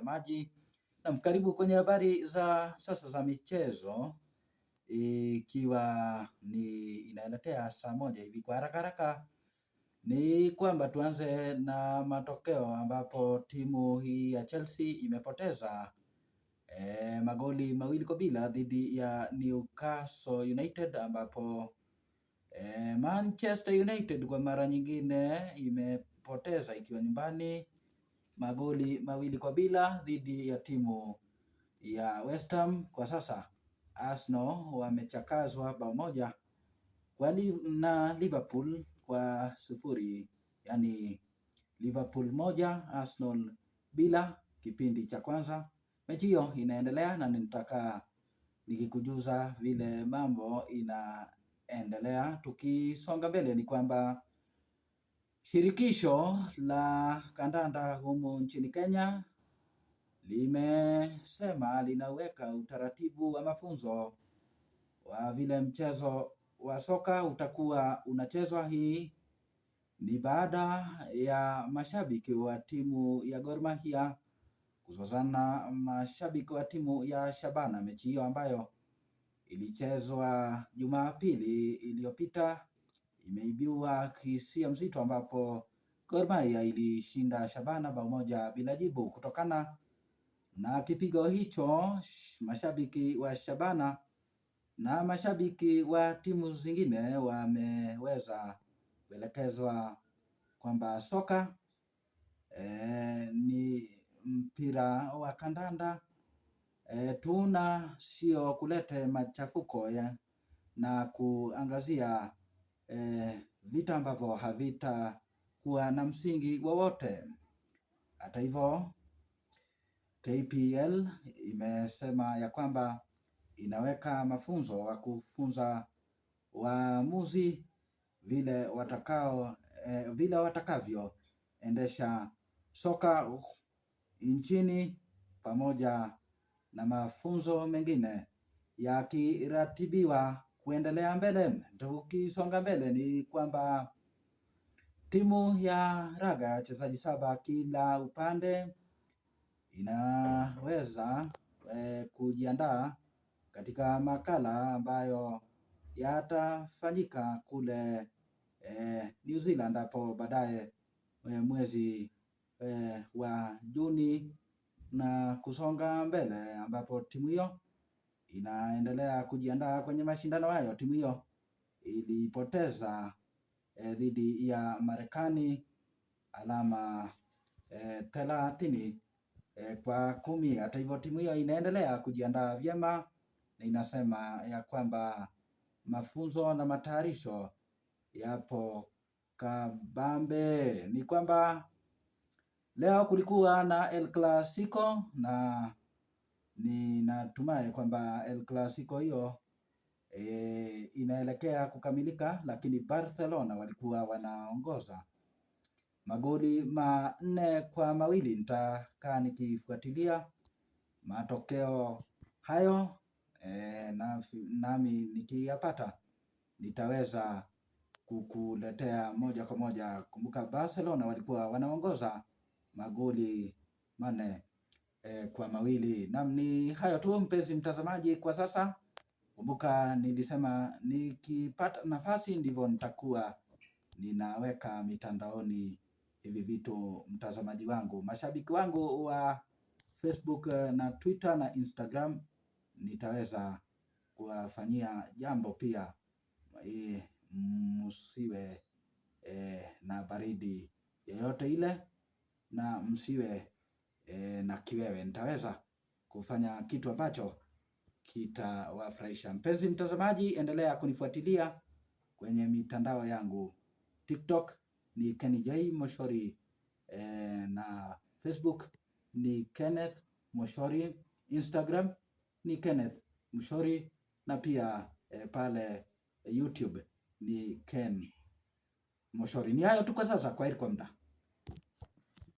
mtazamaji, na karibu kwenye habari za sasa za michezo, ikiwa ni inaelekea saa moja hivi. Kwa haraka haraka ni kwamba tuanze na matokeo, ambapo timu hii ya Chelsea imepoteza magoli 2-0 dhidi ya Newcastle United, ambapo Manchester United kwa mara nyingine imepoteza ikiwa nyumbani magoli 2-0 dhidi ya timu ya West Ham. Kwa sasa Arsenal wamechakazwa bao moja na Liverpool kwa 0, yani Liverpool 1 Arsenal bila, kipindi cha kwanza. Mechi hiyo inaendelea na nitaka nikikujuza vile mambo inaendelea. Tukisonga mbele ni kwamba shirikisho la kandanda humu nchini Kenya limesema linaweka utaratibu wa mafunzo wa vile mchezo wa soka utakuwa unachezwa. Hii ni baada ya mashabiki wa timu ya Gor Mahia kuzozana mashabiki wa timu ya Shabana. Mechi hiyo ambayo ilichezwa Jumapili iliyopita imeibiwa hisia mzito, ambapo Gor Mahia ilishinda Shabana bao moja bila jibu. Kutokana na kipigo hicho, mashabiki wa Shabana na mashabiki wa timu zingine wameweza kuelekezwa kwamba soka ni mpira wa kandanda, tuna sio kulete machafuko na kuangazia vita ambavyo havitakuwa na msingi wowote. Hata hivyo, KPL imesema ya kwamba inaweka mafunzo wa kufunza waamuzi vile watakavyo endesha soka nchini, pamoja na mafunzo mengine yakiratibiwa kuendelea mbele. Tukisonga mbele ni kwamba timu ya raga ya wachezaji 7 kila upande inaweza kujiandaa katika makala ambayo yatafanyika kule New Zealand hapo baadaye mwezi wa Juni na kusonga mbele, ambapo timu hiyo inaendelea kujiandaa kwenye mashindano hayo. Timu hiyo ilipoteza dhidi ya Marekani alama 30 kwa 10. Hata hivyo, timu hiyo inaendelea kujiandaa vyema na inasema ya kwamba mafunzo na matayarisho yapo kabambe. Ni kwamba leo kulikuwa na El Clasico na ninatumai kwamba El Clasico hiyo inaelekea kukamilika, lakini Barcelona walikuwa wanaongoza magoli 4-2. Nitakaa nikifuatilia matokeo hayo nami nikiyapata nitaweza kukuletea moja kwa moja. Kumbuka Barcelona walikuwa wanaongoza magoli 4-2. Naam, ni hayo tu mpenzi mtazamaji kwa sasa. Kumbuka nilisema nikipata nafasi ndivyo nitakuwa ninaweka mitandaoni hivi vitu, mtazamaji wangu. Mashabiki wangu wa Facebook na Twitter na Instagram nitaweza kuwafanyia jambo pia, msiwe na baridi yoyote ile na msiwe na kiwewe. Nitaweza kufanya kitu ambacho kitawafurahisha. Mpenzi mtazamaji, endelea kunifuatilia kwenye mitandao yangu. TikTok ni Kenny J Muchori, na Facebook ni Kenneth Muchori, Instagram ni Kenneth Muchori, na pia pale YouTube ni Ken Muchori. Ni hayo tu kwa sasa. Kwaheri kwa muda.